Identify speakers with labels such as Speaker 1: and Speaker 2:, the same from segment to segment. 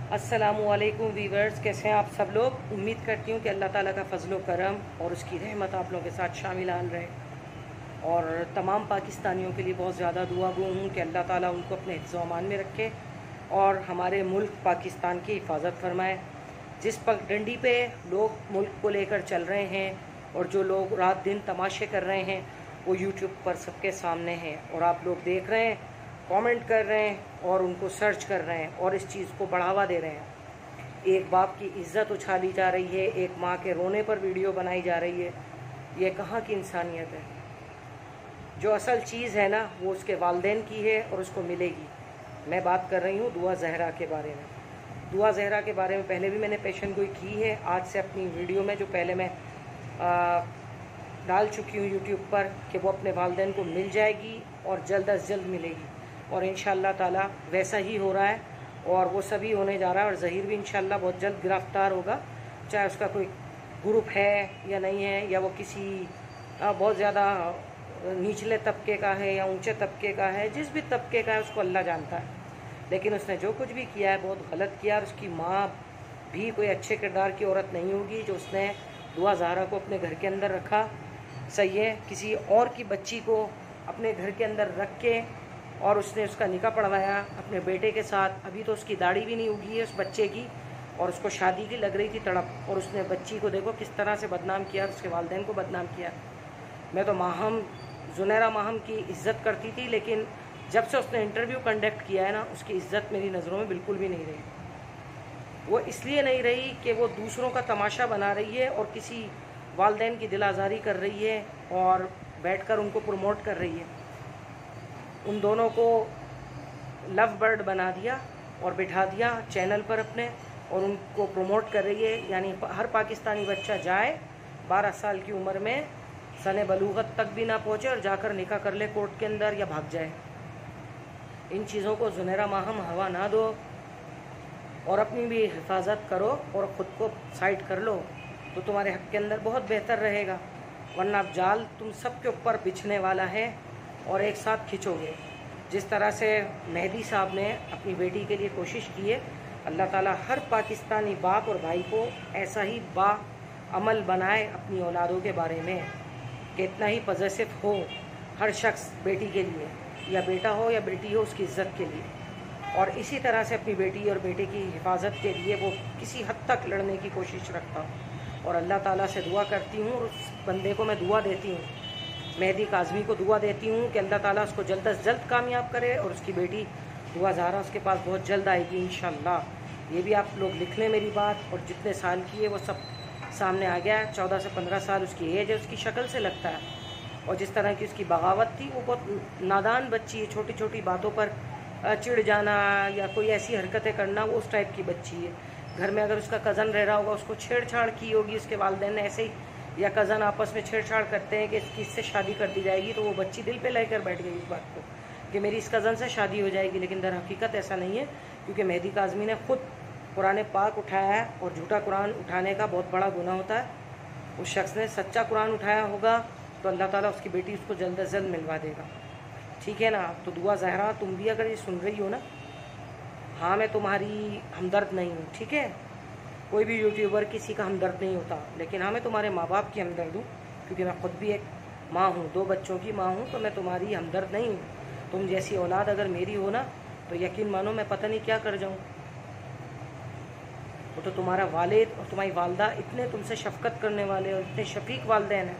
Speaker 1: अस्सलामुअलैकुम वीवर्स, कैसे हैं आप सब लोग। उम्मीद करती हूँ कि अल्लाह ताला का फ़ज़्ल व करम और उसकी रहमत आप लोगों के साथ शामिल आन रहे। और तमाम पाकिस्तानियों के लिए बहुत ज़्यादा दुआ गो हूँ कि अल्लाह ताला उनको अपने हिफ्ज़ व अमान में रखे और हमारे मुल्क पाकिस्तान की हिफाजत फरमाए। जिस पगडंडी पे लोग मुल्क को लेकर चल रहे हैं और जो लोग रात दिन तमाशे कर रहे हैं वो यूट्यूब पर सबके सामने हैं और आप लोग देख रहे हैं, कमेंट कर रहे हैं और उनको सर्च कर रहे हैं और इस चीज़ को बढ़ावा दे रहे हैं। एक बाप की इज्जत उछाली जा रही है, एक माँ के रोने पर वीडियो बनाई जा रही है। ये कहाँ की इंसानियत है। जो असल चीज़ है ना वो उसके वालिदैन की है और उसको मिलेगी। मैं बात कर रही हूँ दुआ ज़हरा के बारे में। दुआ ज़हरा के बारे में पहले भी मैंने पेशन गोई की है। आज से अपनी वीडियो में जो पहले मैं डाल चुकी हूँ यूट्यूब पर कि वो अपने वालिदैन को मिल जाएगी और जल्द अज जल्द मिलेगी और इंशाअल्लाह ताला वैसा ही हो रहा है और वो सभी होने जा रहा है। और ज़हीर भी इंशाअल्लाह बहुत जल्द गिरफ़्तार होगा, चाहे उसका कोई ग्रुप है या नहीं है, या वो किसी बहुत ज़्यादा निचले तबके का है या ऊंचे तबके का है। जिस भी तबके का है उसको अल्लाह जानता है, लेकिन उसने जो कुछ भी किया है बहुत गलत किया। और उसकी माँ भी कोई अच्छे किरदार की औरत नहीं होगी जो उसने दुआ ज़हरा को अपने घर के अंदर रखा। सही है, किसी और की बच्ची को अपने घर के अंदर रख के और उसने उसका निकाह पढ़वाया अपने बेटे के साथ। अभी तो उसकी दाढ़ी भी नहीं उगी है उस बच्चे की और उसको शादी की लग रही थी तड़प, और उसने बच्ची को देखो किस तरह से बदनाम किया, उसके वालिदैन को बदनाम किया। मैं तो माहम जुनैरा माहम की इज़्ज़त करती थी, लेकिन जब से उसने इंटरव्यू कंडक्ट किया है ना उसकी इज़्ज़त मेरी नज़रों में बिल्कुल भी नहीं रही। वो इसलिए नहीं रही कि वो दूसरों का तमाशा बना रही है और किसी वालिदैन की दिल आज़ारी कर रही है और बैठकर उनको प्रमोट कर रही है। उन दोनों को लव बर्ड बना दिया और बिठा दिया चैनल पर अपने और उनको प्रमोट कर रही है। यानी हर पाकिस्तानी बच्चा जाए 12 साल की उम्र में, सने बलूगत तक भी ना पहुँचे और जाकर निकाह कर ले कोर्ट के अंदर या भाग जाए। इन चीज़ों को जुनैरा माहम हवा ना दो और अपनी भी हिफाजत करो और ख़ुद को साइड कर लो तो तुम्हारे हक़ के अंदर बहुत बेहतर रहेगा। वरना अब जाल तुम सब के ऊपर बिछने वाला है और एक साथ खिंचोगे। जिस तरह से मेहदी साहब ने अपनी बेटी के लिए कोशिश की है, अल्लाह ताला हर पाकिस्तानी बाप और भाई को ऐसा ही बाअमल बनाए अपनी औलादों के बारे में कि इतना ही पॉजिटिव हो हर शख्स बेटी के लिए, या बेटा हो या बेटी हो, उसकी इज़्ज़त के लिए। और इसी तरह से अपनी बेटी और बेटे की हिफाजत के लिए वो किसी हद तक लड़ने की कोशिश रखता हूँ। और अल्लाह ताला से दुआ करती हूँ और उस बंदे को मैं दुआ देती हूँ, मेहदी काज़मी को दुआ देती हूँ कि अल्लाह ताला उसको जल्द अज जल्द कामयाब करे और उसकी बेटी दुआ ज़हरा उसके पास बहुत जल्द आएगी इंशाअल्लाह। ये भी आप लोग लिख लें मेरी बात। और जितने साल की है वो सब सामने आ गया है। 14 से 15 साल उसकी एज है, उसकी शक्ल से लगता है। और जिस तरह की उसकी बगावत थी, वो बहुत नादान बच्ची है। छोटी छोटी बातों पर चिढ़ जाना या कोई ऐसी हरकतें करना, वो उस टाइप की बच्ची है। घर में अगर उसका कज़न रह रहा होगा उसको छेड़छाड़ की होगी उसके वालिदैन ने ऐसे ही, या कज़न आपस में छेड़छाड़ करते हैं कि इससे शादी कर दी जाएगी, तो वो बच्ची दिल पे लेकर बैठ गई इस बात को कि मेरी इस कज़न से शादी हो जाएगी। लेकिन दर हकीकत ऐसा नहीं है, क्योंकि मेहदी काज़मी ने ख़ुद कुरान पाक उठाया है और झूठा कुरान उठाने का बहुत बड़ा गुनाह होता है। उस शख्स ने सच्चा कुरान उठाया होगा तो अल्लाह ताला उसकी बेटी उसको जल्द अज जल्द मिलवा देगा। ठीक है ना। तो दुआ ज़हरा तुम भी अगर ये सुन रही हो ना, हाँ मैं तुम्हारी हमदर्द नहीं हूँ, ठीक है। कोई भी यूट्यूबर किसी का हमदर्द नहीं होता, लेकिन हाँ मैं तुम्हारे माँ बाप की हमदर्द हूँ, क्योंकि मैं ख़ुद भी एक माँ हूँ, 2 बच्चों की माँ हूँ। तो मैं तुम्हारी हमदर्द नहीं हूँ। तुम जैसी औलाद अगर मेरी हो ना तो यकीन मानो मैं पता नहीं क्या कर जाऊँ। वो तो तुम्हारा वालिद और तुम्हारी वालदा इतने तुमसे शफ़क़त करने वाले और इतने शफ़ीक वालिदैन हैं,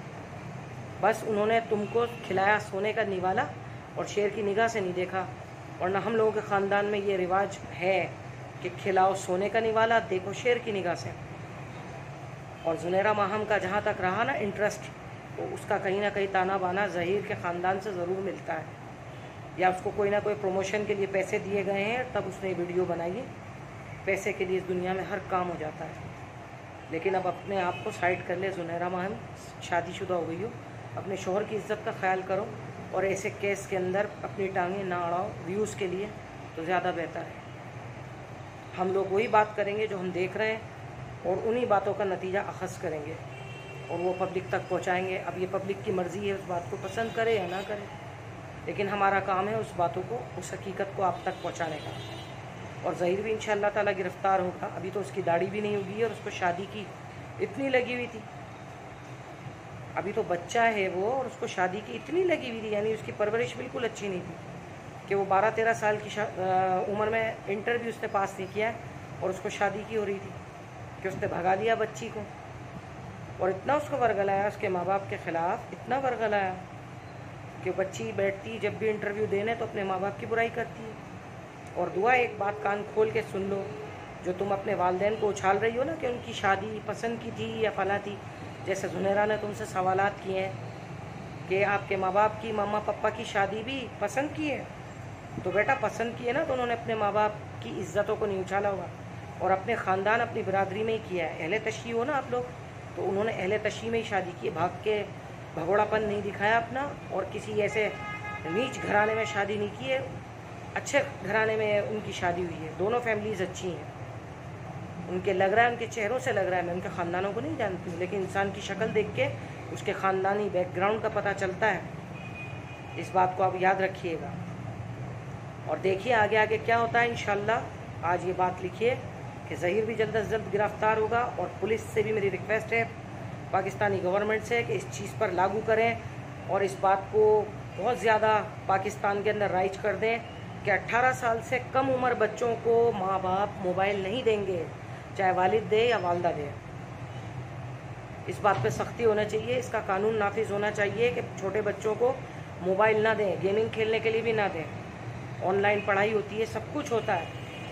Speaker 1: बस उन्होंने तुमको खिलाया सोने का निवाला और शेर की निगाह से नहीं देखा। वरना हम लोगों के ख़ानदान में ये रिवाज है कि खिलाओ सोने का निवाला, देखो शेर की निगाह से। और जुनैरा माहम का जहाँ तक रहा ना इंटरेस्ट, तो उसका कहीं ना कहीं ताना बाना ज़हीर के ख़ानदान से ज़रूर मिलता है, या उसको कोई ना कोई प्रमोशन के लिए पैसे दिए गए हैं तब उसने वीडियो बनाई है। पैसे के लिए इस दुनिया में हर काम हो जाता है। लेकिन अब अपने आप को साइड कर ले। जुनैरा माहम शादीशुदा हो गई हो, अपने शोहर की इज़्ज़त का ख्याल करो और ऐसे केस के अंदर अपनी टांगें ना अड़ाओ व्यूज़ के लिए, तो ज़्यादा बेहतर है। हम लोग वही बात करेंगे जो हम देख रहे हैं और उन्हीं बातों का नतीजा अखज़ करेंगे और वो पब्लिक तक पहुंचाएंगे। अब ये पब्लिक की मर्ज़ी है उस बात को पसंद करे या ना करे, लेकिन हमारा काम है उस बातों को, उस हकीकत को आप तक पहुंचाने का। और ज़हीर भी इंशाअल्लाह ताला गिरफ़्तार होगा। अभी तो उसकी दाढ़ी भी नहीं हुई और उसको शादी की इतनी लगी हुई थी, अभी तो बच्चा है वो, और उसको शादी की इतनी लगी हुई थी, यानी उसकी परवरिश बिल्कुल अच्छी नहीं थी कि वो 12-13 साल की उम्र में इंटर भी उसने पास नहीं किया और उसको शादी की हो रही थी कि उसने भगा दिया बच्ची को। और इतना उसको वर्गलाया उसके माँ बाप के ख़िलाफ़, इतना वर्गलाया कि बच्ची बैठती जब भी इंटरव्यू देने तो अपने माँ बाप की बुराई करती है। और दुआ एक बात कान खोल के सुन लो, जो तुम अपने वालिदैन को उछाल रही हो ना कि उनकी शादी पसंद की थी या फला थी, जैसे ज़ुनैरा ने तुमसे सवालात किए हैं कि आपके माँ बाप की, मम्मा पापा की शादी भी पसंद की है, तो बेटा पसंद किए ना तो उन्होंने अपने माँ बाप की इज़्ज़तों को नहीं उछाला होगा और अपने ख़ानदान अपनी बिरादरी में ही किया है। अहले तशी हो ना आप लोग, तो उन्होंने अहले तशी में ही शादी की, भाग के भगोड़ापन नहीं दिखाया अपना और किसी ऐसे नीच घराने में शादी नहीं की है, अच्छे घराने में उनकी शादी हुई है। दोनों फैमिलीज़ अच्छी हैं, उनके लग रहा है, उनके चेहरों से लग रहा है, मैं उनके ख़ानदानों को नहीं जानती हूँ, लेकिन इंसान की शक्ल देख के उसके ख़ानदानी बैकग्राउंड का पता चलता है। इस बात को आप याद रखिएगा और देखिए आगे आगे क्या होता है इंशाअल्लाह। आज ये बात लिखिए कि ज़हीर भी जल्द से जल्द गिरफ़्तार होगा और पुलिस से भी मेरी रिक्वेस्ट है, पाकिस्तानी गवर्नमेंट से, कि इस चीज़ पर लागू करें और इस बात को बहुत ज़्यादा पाकिस्तान के अंदर राइज कर दें कि 18 साल से कम उम्र बच्चों को माँ बाप मोबाइल नहीं देंगे, चाहे वालिद दे या वालदा दे। इस बात पे सख्ती होना चाहिए, इसका कानून नाफिज होना चाहिए कि छोटे बच्चों को मोबाइल ना दें, गेमिंग खेलने के लिए भी ना दें। ऑनलाइन पढ़ाई होती है, सब कुछ होता है,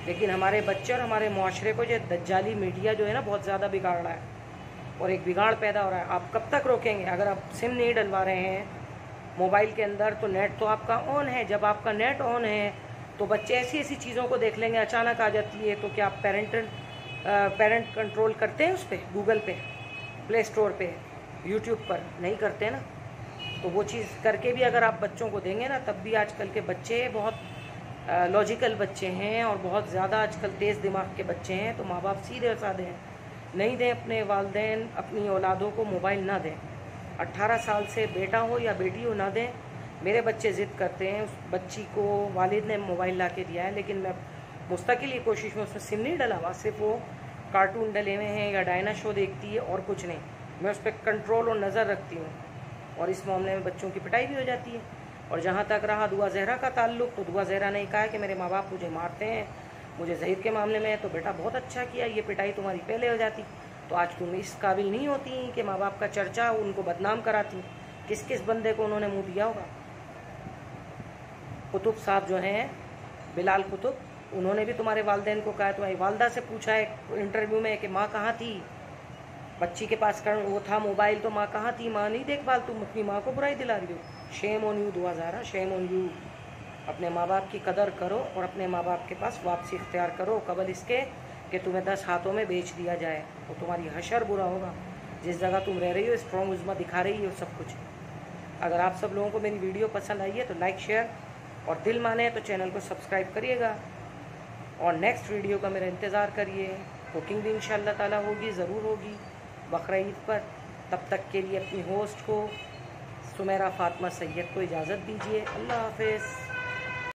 Speaker 1: लेकिन हमारे बच्चे और हमारे मुआशरे को जो दज्जाली मीडिया जो है ना बहुत ज़्यादा बिगाड़ रहा है और एक बिगाड़ पैदा हो रहा है। आप कब तक रोकेंगे? अगर आप सिम नहीं डलवा रहे हैं मोबाइल के अंदर तो नेट तो आपका ऑन है, जब आपका नेट ऑन है तो बच्चे ऐसी ऐसी चीज़ों को देख लेंगे, अचानक आ जाती है। तो क्या आप पेरेंट कंट्रोल करते हैं उस पर? गूगल पे, प्ले स्टोर पे, यूट्यूब पर नहीं करते ना, तो वो चीज़ करके भी अगर आप बच्चों को देंगे ना, तब भी आजकल के बच्चे बहुत लॉजिकल बच्चे हैं और बहुत ज़्यादा आजकल तेज़ दिमाग के बच्चे हैं, तो माँ बाप सीधे साधे हैं, नहीं दें अपने वालिदैन अपनी औलादों को मोबाइल ना दें। 18 साल से बेटा हो या बेटी हो ना दें। मेरे बच्चे ज़िद करते हैं, उस बच्ची को वालिद ने मोबाइल ला के दिया है, लेकिन मैं मुस्तकिल ये कोशिश में उसमें सिम नहीं डला हुआ, सिर्फ वो कार्टून डले हुए हैं या डायना शो देखती है और कुछ नहीं। मैं उस पर कंट्रोल और नज़र रखती हूँ और इस मामले में बच्चों की पिटाई भी हो जाती है। और जहाँ तक रहा दुआ ज़हरा का ताल्लुक़, तो दुआ ज़हरा ने कहा कि मेरे माँ बाप मुझे मारते हैं, मुझे ज़हीर के मामले में, तो बेटा बहुत अच्छा किया, ये पिटाई तुम्हारी पहले हो जाती तो आज तुम इस काबिल नहीं होती कि माँ बाप का चर्चा उनको बदनाम कराती। किस किस बंदे को उन्होंने मुँह दिया होगा। कुतुब साहब जो हैं, बिलाल कुतुब, उन्होंने भी तुम्हारे वालिदैन को कहा, तुम्हारी वालदा से पूछा है इंटरव्यू में कि माँ कहाँ थी, बच्ची के पास वो था मोबाइल, तो माँ कहाँ थी, माँ नहीं देखभाल, तुम अपनी माँ को बुराई दिला रही हो। शेम ऑन यू दुआ ज़हरा, शेम ऑन यू। अपने माँ बाप की कदर करो और अपने माँ बाप के पास वापसी इख्तियार करो, कबल इसके कि तुम्हें 10 हाथों में बेच दिया जाए, तो तुम्हारी हशर बुरा होगा। जिस जगह तुम रह रही हो स्ट्रॉन्ग उज़्मा दिखा रही हो सब कुछ। अगर आप सब लोगों को मेरी वीडियो पसंद आई है तो लाइक शेयर और दिल माने तो चैनल को सब्सक्राइब करिएगा और नेक्स्ट वीडियो का मेरा इंतज़ार करिए। कुकिंग भी इंशाअल्लाह ताला होगी, ज़रूर होगी बकरा ईद पर। तब तक के लिए अपनी होस्ट को सुमेरा फ़ातिमा सैयद को इजाज़त दीजिए। अल्लाह हाफ़िज़।